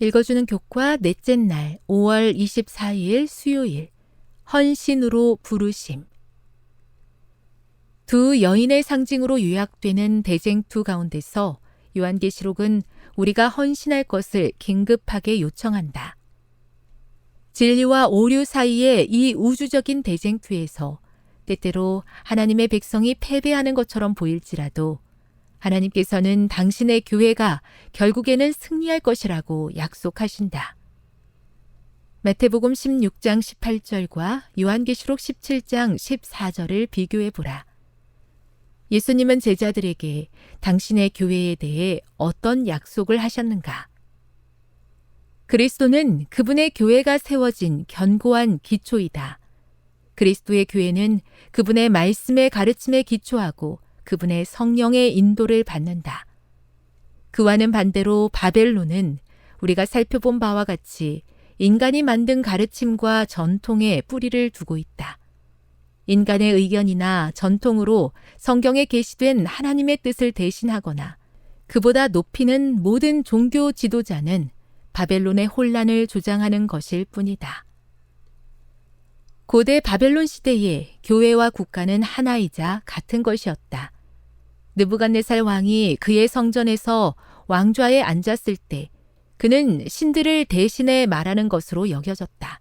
읽어주는 교과 넷째 날 5월 24일 수요일 헌신으로 부르심. 두 여인의 상징으로 요약되는 대쟁투 가운데서 요한계시록은 우리가 헌신할 것을 긴급하게 요청한다. 진리와 오류 사이의 이 우주적인 대쟁투에서 때때로 하나님의 백성이 패배하는 것처럼 보일지라도 하나님께서는 당신의 교회가 결국에는 승리할 것이라고 약속하신다. 마태복음 16장 18절과 요한계시록 17장 14절을 비교해 보라. 예수님은 제자들에게 당신의 교회에 대해 어떤 약속을 하셨는가? 그리스도는 그분의 교회가 세워진 견고한 기초이다. 그리스도의 교회는 그분의 말씀의 가르침에 기초하고 그분의 성령의 인도를 받는다. 그와는 반대로 바벨론은 우리가 살펴본 바와 같이 인간이 만든 가르침과 전통에 뿌리를 두고 있다. 인간의 의견이나 전통으로 성경에 게시된 하나님의 뜻을 대신하거나 그보다 높이는 모든 종교 지도자는 바벨론의 혼란을 조장하는 것일 뿐이다. 고대 바벨론 시대에 교회와 국가는 하나이자 같은 것이었다. 느부갓네살 왕이 그의 성전에서 왕좌에 앉았을 때 그는 신들을 대신해 말하는 것으로 여겨졌다.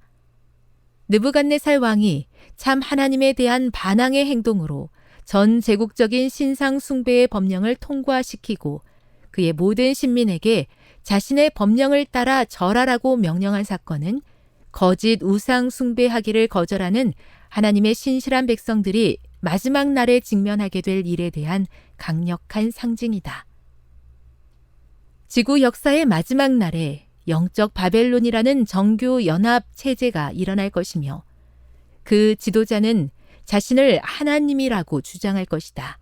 느부갓네살 왕이 참 하나님에 대한 반항의 행동으로 전 제국적인 신상 숭배의 법령을 통과시키고 그의 모든 신민에게 자신의 법령을 따라 절하라고 명령한 사건은 거짓 우상 숭배하기를 거절하는 하나님의 신실한 백성들이 마지막 날에 직면하게 될 일에 대한 강력한 상징이다. 지구 역사의 마지막 날에 영적 바벨론이라는 정교 연합 체제가 일어날 것이며 그 지도자는 자신을 하나님이라고 주장할 것이다.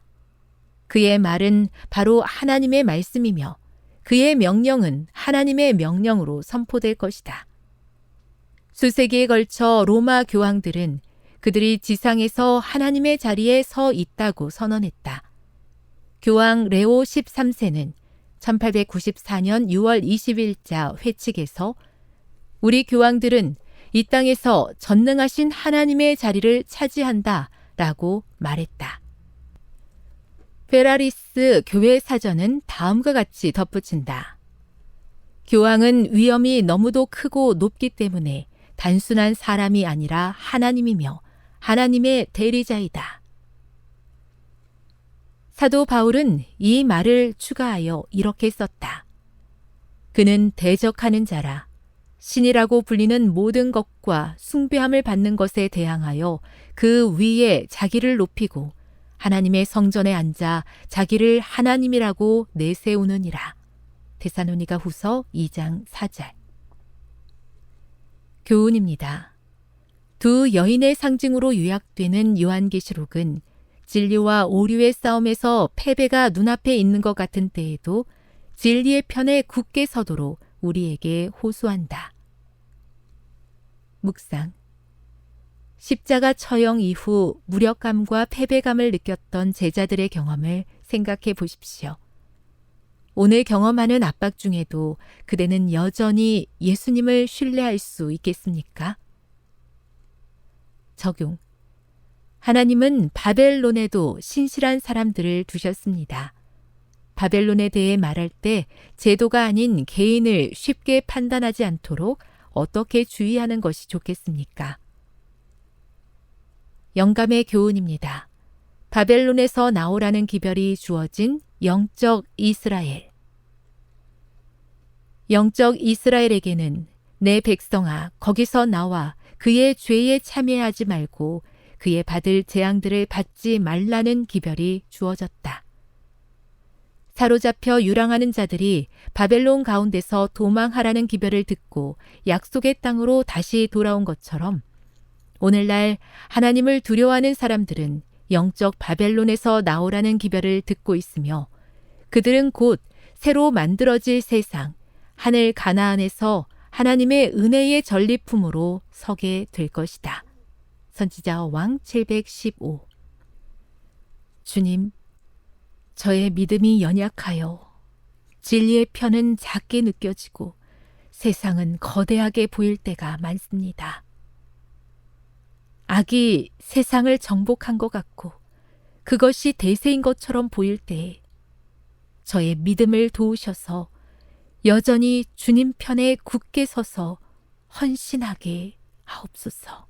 그의 말은 바로 하나님의 말씀이며 그의 명령은 하나님의 명령으로 선포될 것이다. 수세기에 걸쳐 로마 교황들은 그들이 지상에서 하나님의 자리에 서 있다고 선언했다. 교황 레오 13세는 1894년 6월 20일자 회칙에서 우리 교황들은 이 땅에서 전능하신 하나님의 자리를 차지한다 라고 말했다. 페라리스 교회 사전은 다음과 같이 덧붙인다. 교황은 위엄이 너무도 크고 높기 때문에 단순한 사람이 아니라 하나님이며 하나님의 대리자이다. 사도 바울은 이 말을 추가하여 이렇게 썼다. 그는 대적하는 자라 신이라고 불리는 모든 것과 숭배함을 받는 것에 대항하여 그 위에 자기를 높이고 하나님의 성전에 앉아 자기를 하나님이라고 내세우느니라. 데살로니가 후서 2장 4절. 교훈입니다. 두 여인의 상징으로 요약되는 요한계시록은 진리와 오류의 싸움에서 패배가 눈앞에 있는 것 같은 때에도 진리의 편에 굳게 서도록 우리에게 호소한다. 묵상. 십자가 처형 이후 무력감과 패배감을 느꼈던 제자들의 경험을 생각해 보십시오. 오늘 경험하는 압박 중에도 그대는 여전히 예수님을 신뢰할 수 있겠습니까? 적용. 하나님은 바벨론에도 신실한 사람들을 두셨습니다. 바벨론에 대해 말할 때 제도가 아닌 개인을 쉽게 판단하지 않도록 어떻게 주의하는 것이 좋겠습니까? 영감의 교훈입니다. 바벨론에서 나오라는 기별이 주어진 영적 이스라엘. 영적 이스라엘에게는 내 백성아 거기서 나와 그의 죄에 참여하지 말고 그의 받을 재앙들을 받지 말라는 기별이 주어졌다. 사로잡혀 유랑하는 자들이 바벨론 가운데서 도망하라는 기별을 듣고 약속의 땅으로 다시 돌아온 것처럼 오늘날 하나님을 두려워하는 사람들은 영적 바벨론에서 나오라는 기별을 듣고 있으며 그들은 곧 새로 만들어질 세상, 하늘 가나안에서 하나님의 은혜의 전리품으로 서게 될 것이다. 선지자 왕 715. 주님, 저의 믿음이 연약하여 진리의 편은 작게 느껴지고 세상은 거대하게 보일 때가 많습니다. 악이 세상을 정복한 것 같고 그것이 대세인 것처럼 보일 때에 저의 믿음을 도우셔서 여전히 주님 편에 굳게 서서 헌신하게 하옵소서.